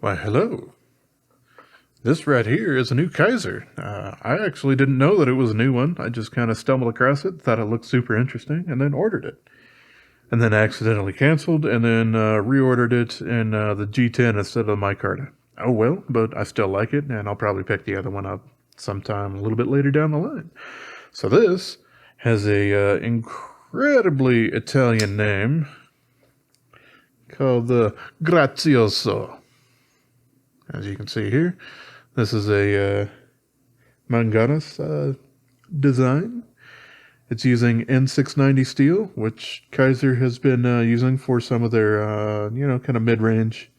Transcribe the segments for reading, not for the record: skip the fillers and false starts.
Why, hello. This right here is a new Kizer. I actually didn't know that it was a new one. I just kind of stumbled across it, thought it looked super interesting, and then ordered it. And then accidentally canceled, and then reordered it in the G10 instead of the micarta. Oh well, but I still like it, and I'll probably pick the other one up sometime a little bit later down the line. So this has a incredibly Italian name called the Grazioso. As you can see here, this is a manganese design. It's using N690 steel, which Kizer has been using for some of their, kind of mid-range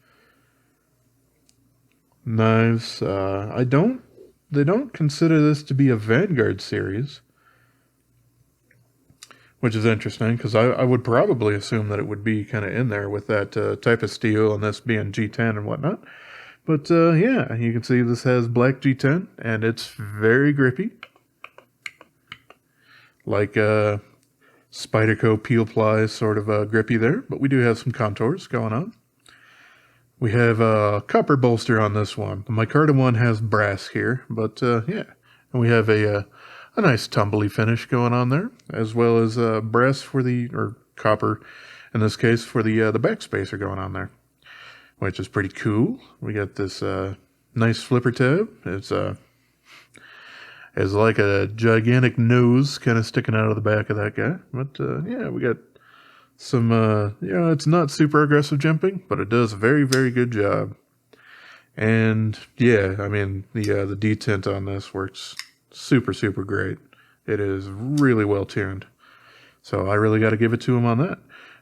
knives. They don't consider this to be a Vanguard series, which is interesting because I would probably assume that it would be kind of in there with that type of steel and this being G10 and whatnot. But yeah, you can see this has black G10 and it's very grippy. Like Spyderco peel ply sort of grippy there, but we do have some contours going on. We have a copper bolster on this one. The micarta one has brass here, but yeah. And we have a nice tumbly finish going on there, as well as brass or copper, in this case, for the backspacer going on there, which is pretty cool. We got this nice flipper tab. It's like a gigantic nose kind of sticking out of the back of that guy. But yeah, we got some, it's not super aggressive jumping, but it does a very, very good job. And yeah, I mean, the detent on this works super, super great. It is really well tuned. So I really got to give it to him on that.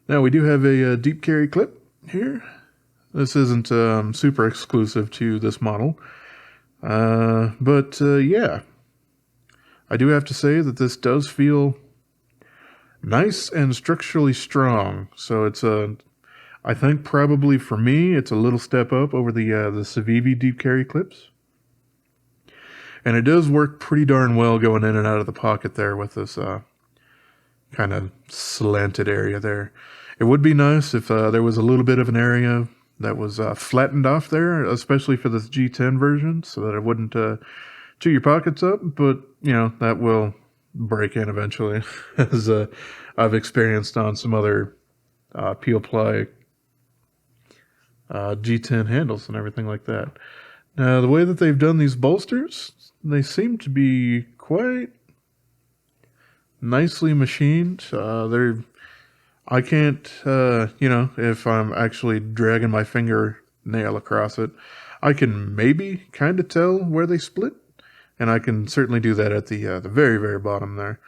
Now, we do have a deep carry clip here. This isn't super exclusive to this model. But yeah. I do have to say that this does feel nice and structurally strong. So it's I think probably for me, it's a little step up over the Civivi deep carry clips. And it does work pretty darn well going in and out of the pocket there with this kind of slanted area there. It would be nice if there was a little bit of an area that was flattened off there, especially for this G10 version, so that it wouldn't chew your pockets up, but that will break in eventually, as I've experienced on some other peel ply G10 handles and everything like that. Now, the way that they've done these bolsters, they seem to be quite nicely machined. I can't, if I'm actually dragging my fingernail across it, I can maybe kind of tell where they split. And I can certainly do that at the very, very bottom there.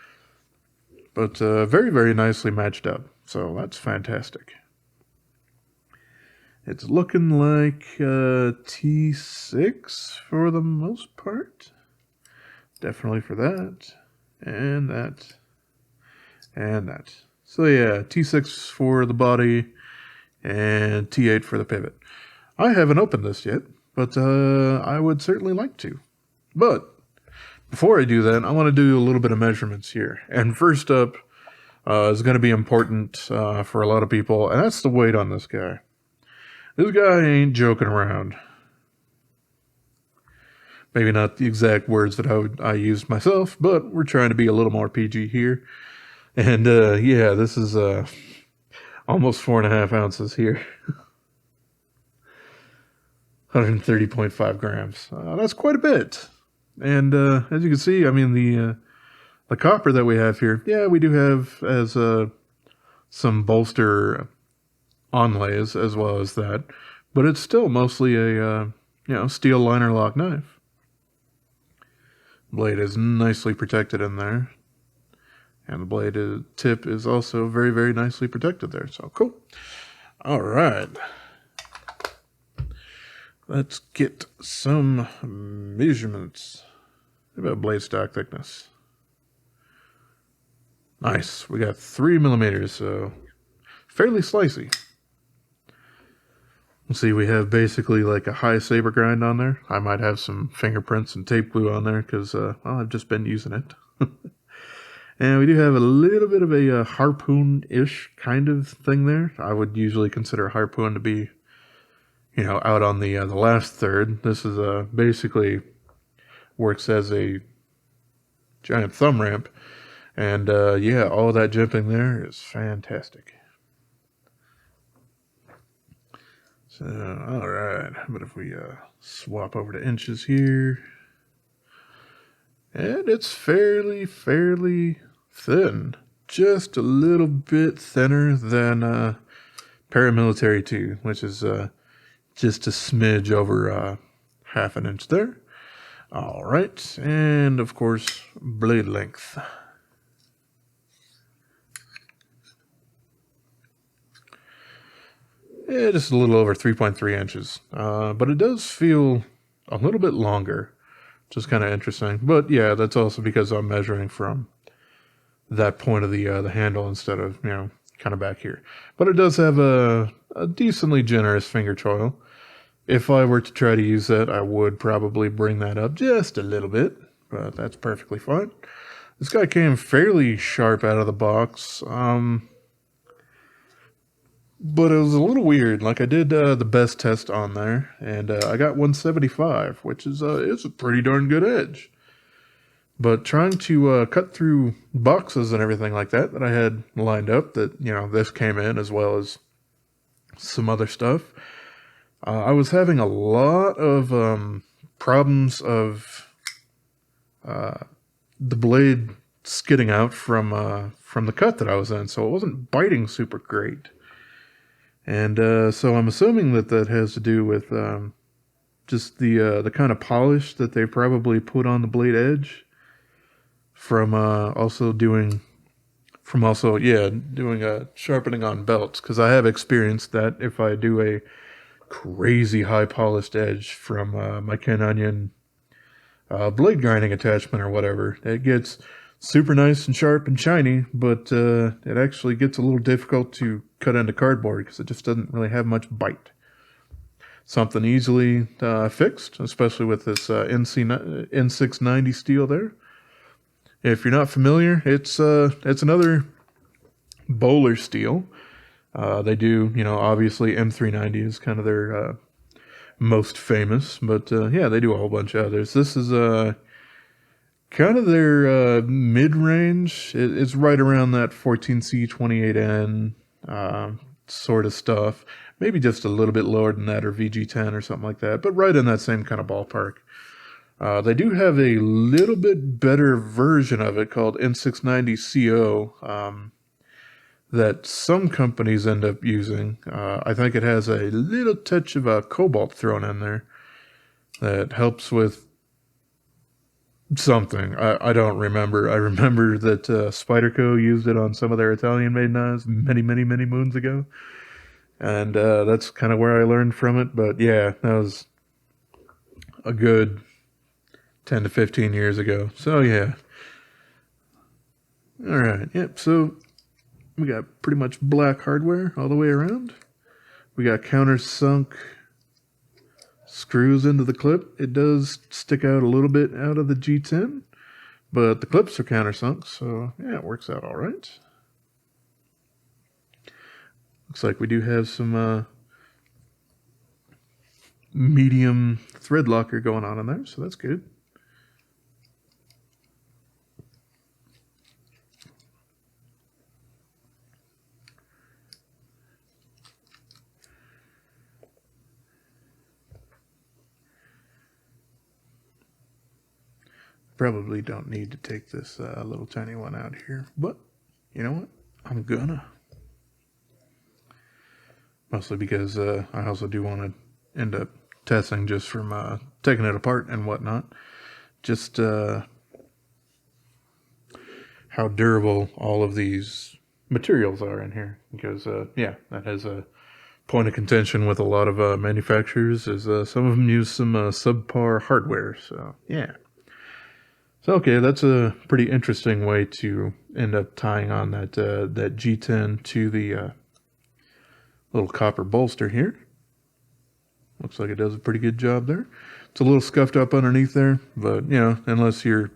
But very, very nicely matched up. So that's fantastic. It's looking like T6 for the most part. Definitely for that. And that. And that. So yeah, T6 for the body and T8 for the pivot. I haven't opened this yet, but I would certainly like to. But before I do that, I want to do a little bit of measurements here. And first up is going to be important for a lot of people, and that's the weight on this guy. This guy ain't joking around. Maybe not the exact words that I used myself, but we're trying to be a little more PG here. And yeah, this is almost 4.5 ounces here. 130.5 grams. That's quite a bit. And as you can see, I mean, the copper that we have here, yeah, we do have as some bolster onlays as well as that, but it's still mostly a steel liner lock knife. Blade is nicely protected in there, and the blade tip is also very, very nicely protected there. So cool. All right. Let's get some measurements. What about blade stock thickness? Nice. We got 3 millimeters, so fairly slicey. Let's see, we have basically like a high saber grind on there. I might have some fingerprints and tape glue on there because, I've just been using it. And we do have a little bit of a harpoon-ish kind of thing there. I would usually consider a harpoon to be out on the last third. This is basically works as a giant thumb ramp. And yeah, all that jimping there is fantastic. So, all right. But if we swap over to inches here, and it's fairly thin, just a little bit thinner than paramilitary 2, which is just a smidge over half an inch there. All right, and of course, blade length. Yeah, just a little over 3.3 inches. But it does feel a little bit longer, which is kind of interesting. But yeah, that's also because I'm measuring from that point of the handle instead of, kind of back here. But it does have a decently generous finger choil. If I were to try to use that, I would probably bring that up just a little bit, but that's perfectly fine. This guy came fairly sharp out of the box. But it was a little weird. Like, I did the best test on there, and I got 175, which is it's a pretty darn good edge. But trying to cut through boxes and everything like that I had lined up, that, this came in as well as some other stuff, I was having a lot of problems of the blade skidding out from the cut that I was in, so it wasn't biting super great. And so I'm assuming that has to do with just the kind of polish that they probably put on the blade edge from doing sharpening on belts, because I have experienced that if I do a crazy high polished edge from my Ken Onion blade grinding attachment or whatever, it gets super nice and sharp and shiny, but it actually gets a little difficult to cut into cardboard because it just doesn't really have much bite. Something easily fixed, especially with this N690 steel there. If you're not familiar, it's another bowler steel. They do, obviously M390 is kind of their most famous, but yeah, they do a whole bunch of others. This is kind of their mid-range. It's right around that 14C 28N sort of stuff. Maybe just a little bit lower than that, or VG10 or something like that, but right in that same kind of ballpark. They do have a little bit better version of it called N690CO that some companies end up using. I think it has a little touch of cobalt thrown in there that helps with something. I don't remember. I remember that Spyderco used it on some of their Italian-made knives many moons ago. And that's kind of where I learned from it. But yeah, that was a good 10 to 15 years ago. So yeah. All right. Yep. So we got pretty much black hardware all the way around. We got countersunk screws into the clip. It does stick out a little bit out of the G10, but the clips are countersunk, so yeah, it works out all right. Looks like we do have some medium thread locker going on in there, so that's good. Probably don't need to take this little tiny one out here, but you know what? I'm gonna. Mostly because I also do want to end up testing just from taking it apart and whatnot. Just how durable all of these materials are in here. Because, yeah, that has a point of contention with a lot of manufacturers, is some of them use some subpar hardware. So, yeah. So, okay, that's a pretty interesting way to end up tying on that G10 to the little copper bolster here. Looks like it does a pretty good job there. It's a little scuffed up underneath there, but, unless you're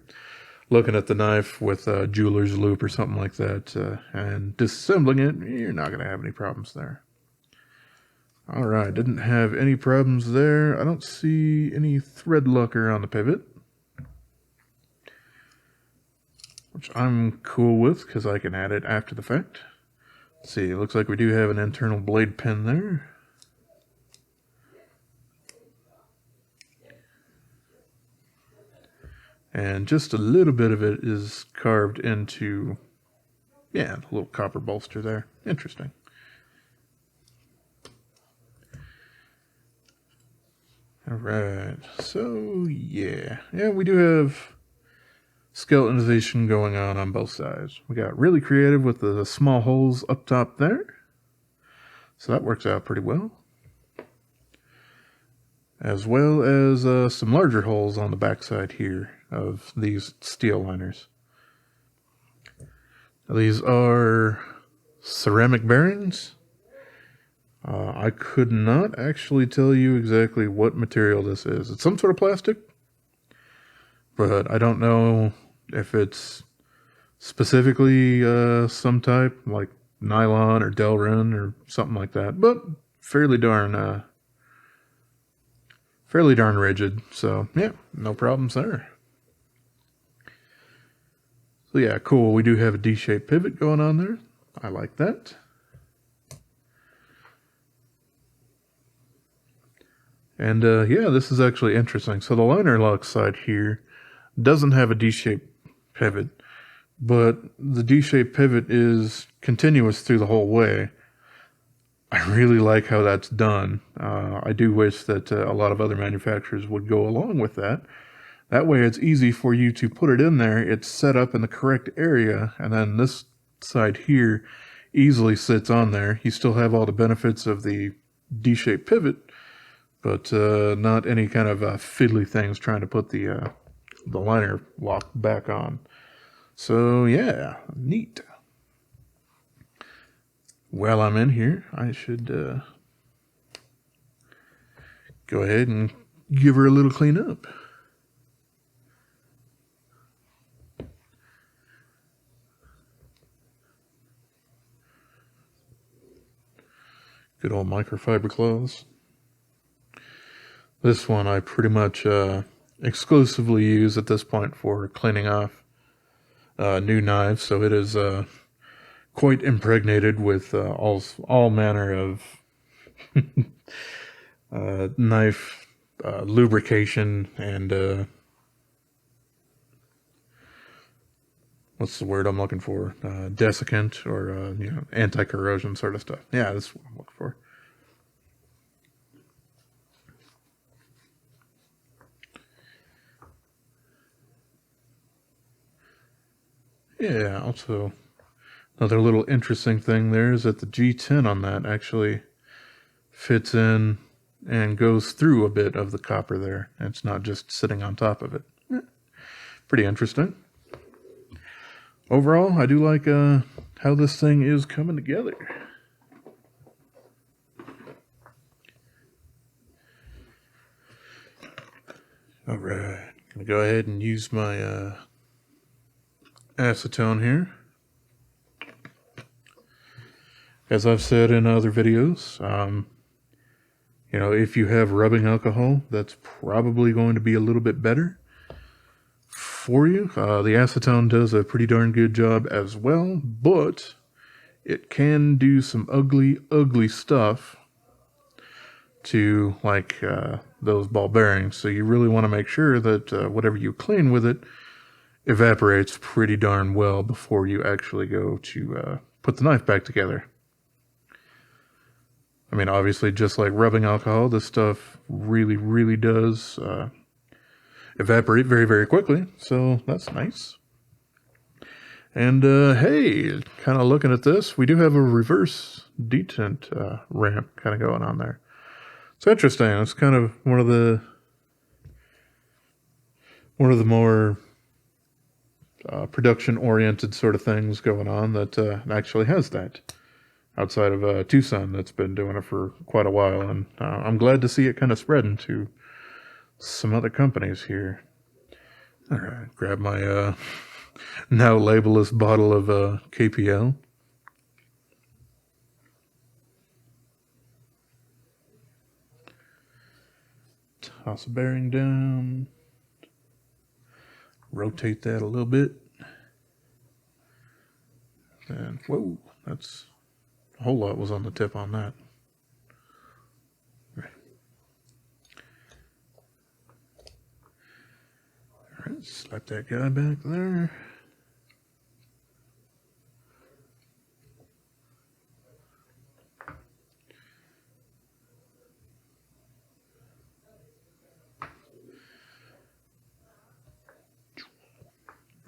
looking at the knife with a jeweler's loop or something like that and disassembling it, you're not going to have any problems there. All right, didn't have any problems there. I don't see any thread locker on the pivot, which I'm cool with because I can add it after the fact. Let's see, it looks like we do have an internal blade pin there. And just a little bit of it is carved into, yeah, the little copper bolster there. Interesting. All right, so yeah, we do have skeletonization going on both sides. We got really creative with the small holes up top there, so that works out pretty well. As well as some larger holes on the backside here of these steel liners. These are ceramic bearings. I could not actually tell you exactly what material this is. It's some sort of plastic, but I don't know if it's specifically some type, like nylon or Delrin or something like that, but fairly darn rigid. So yeah, no problems there. So yeah, cool. We do have a D-shaped pivot going on there. I like that. And yeah, this is actually interesting. So the liner lock side here doesn't have a D-shaped pivot, but the D-shaped pivot is continuous through the whole way. I really like how that's done. I do wish that a lot of other manufacturers would go along with that. That way it's easy for you to put it in there, it's set up in the correct area, and then this side here easily sits on there. You still have all the benefits of the D-shaped pivot, but not any kind of fiddly things trying to put the liner lock back on. So yeah, neat. While I'm in here, I should go ahead and give her a little clean up. Good old microfiber cloths. This one I pretty much exclusively use at this point for cleaning off new knives, so it is quite impregnated with all manner of knife lubrication and what's the word I'm looking for? Desiccant or anti-corrosion sort of stuff. Yeah, that's what I'm looking for. Yeah, also another little interesting thing there is that the G10 on that actually fits in and goes through a bit of the copper there. It's not just sitting on top of it. Pretty interesting. Overall, I do like how this thing is coming together. All right, gonna go ahead and use my acetone here. As I've said in other videos, if you have rubbing alcohol, that's probably going to be a little bit better for you. The acetone does a pretty darn good job as well, but it can do some ugly stuff to those ball bearings. So you really want to make sure that whatever you clean with it evaporates pretty darn well before you actually go to put the knife back together. I mean, obviously, just like rubbing alcohol, this stuff really does evaporate very, very quickly, so that's nice. And hey, kind of looking at this, we do have a reverse detent ramp kind of going on there. It's interesting. It's kind of one of the more production-oriented sort of things going on that actually has that. Outside of Tucson, that's been doing it for quite a while, and I'm glad to see it kind of spreading to some other companies here. All right, grab my now labelless bottle of KPL. Toss the bearing down. Rotate that a little bit. And whoa, that's a whole lot was on the tip on that. Alright, slap that guy back there.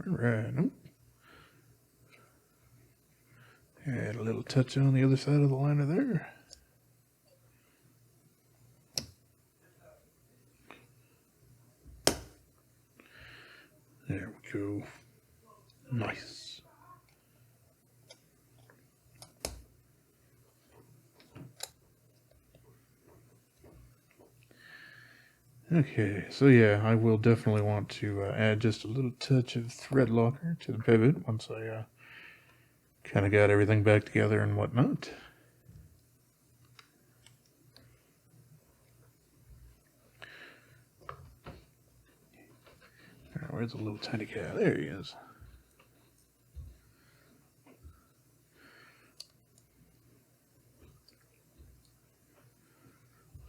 Alright. Add a little touch on the other side of the liner there. There we go. Nice. Okay, so yeah, I will definitely want to add just a little touch of thread locker to the pivot once I kind of got everything back together and whatnot. Where's the little tiny guy? There he is.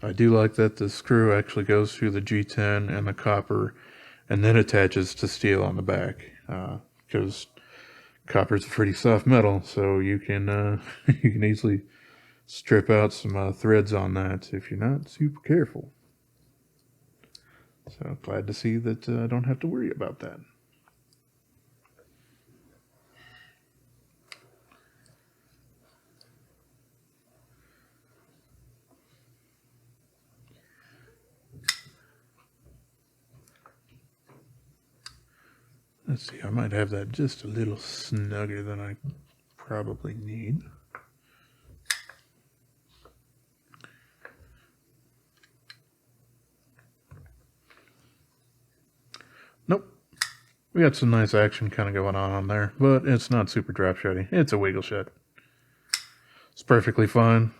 I do like that the screw actually goes through the G10 and the copper and then attaches to steel on the back, because copper is a pretty soft metal, so you can you can easily strip out some threads on that if you're not super careful. So glad to see that I don't have to worry about that. Let's see, I might have that just a little snugger than I probably need. Nope. We got some nice action kind of going on there, but it's not super drop shotty. It's a wiggle shot. It's perfectly fine.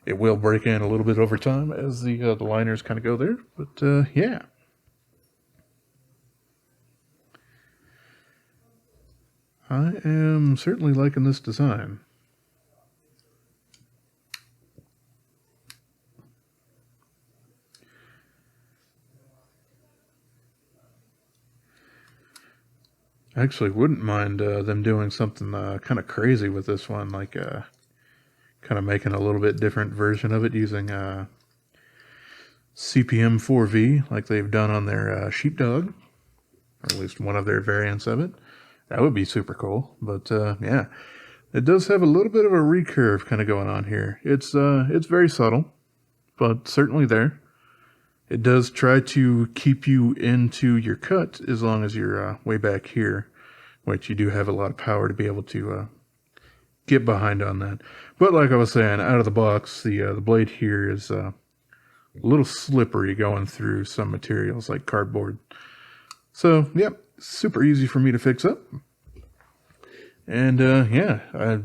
It will break in a little bit over time as the liners kind of go there, but yeah. I am certainly liking this design. I actually wouldn't mind them doing something kind of crazy with this one, like kind of making a little bit different version of it using CPM 4V like they've done on their sheepdog, or at least one of their variants of it. That would be super cool, but yeah, it does have a little bit of a recurve kind of going on here. It's very subtle, but certainly there. It does try to keep you into your cut as long as you're way back here, which you do have a lot of power to be able to get behind on that. But like I was saying, out of the box, the blade here is a little slippery going through some materials like cardboard. So, yep, super easy for me to fix up. And yeah, I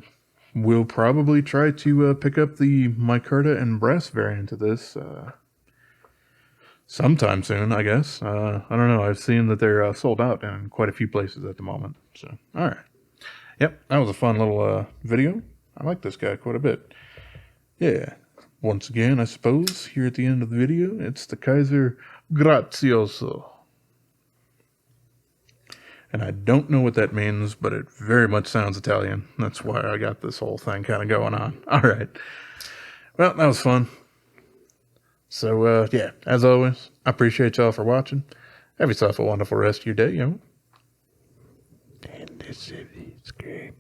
will probably try to pick up the micarta and brass variant of this sometime soon, I guess. I don't know. I've seen that they're sold out in quite a few places at the moment. So, all right. Yep, that was a fun little video. I like this guy quite a bit. Yeah. Once again, I suppose, here at the end of the video, it's the Kizer Grazioso. And I don't know what that means, but it very much sounds Italian. That's why I got this whole thing kind of going on. All right. Well, that was fun. So, yeah, as always, I appreciate y'all for watching. Have yourself a wonderful rest of your day, yo. And this is great.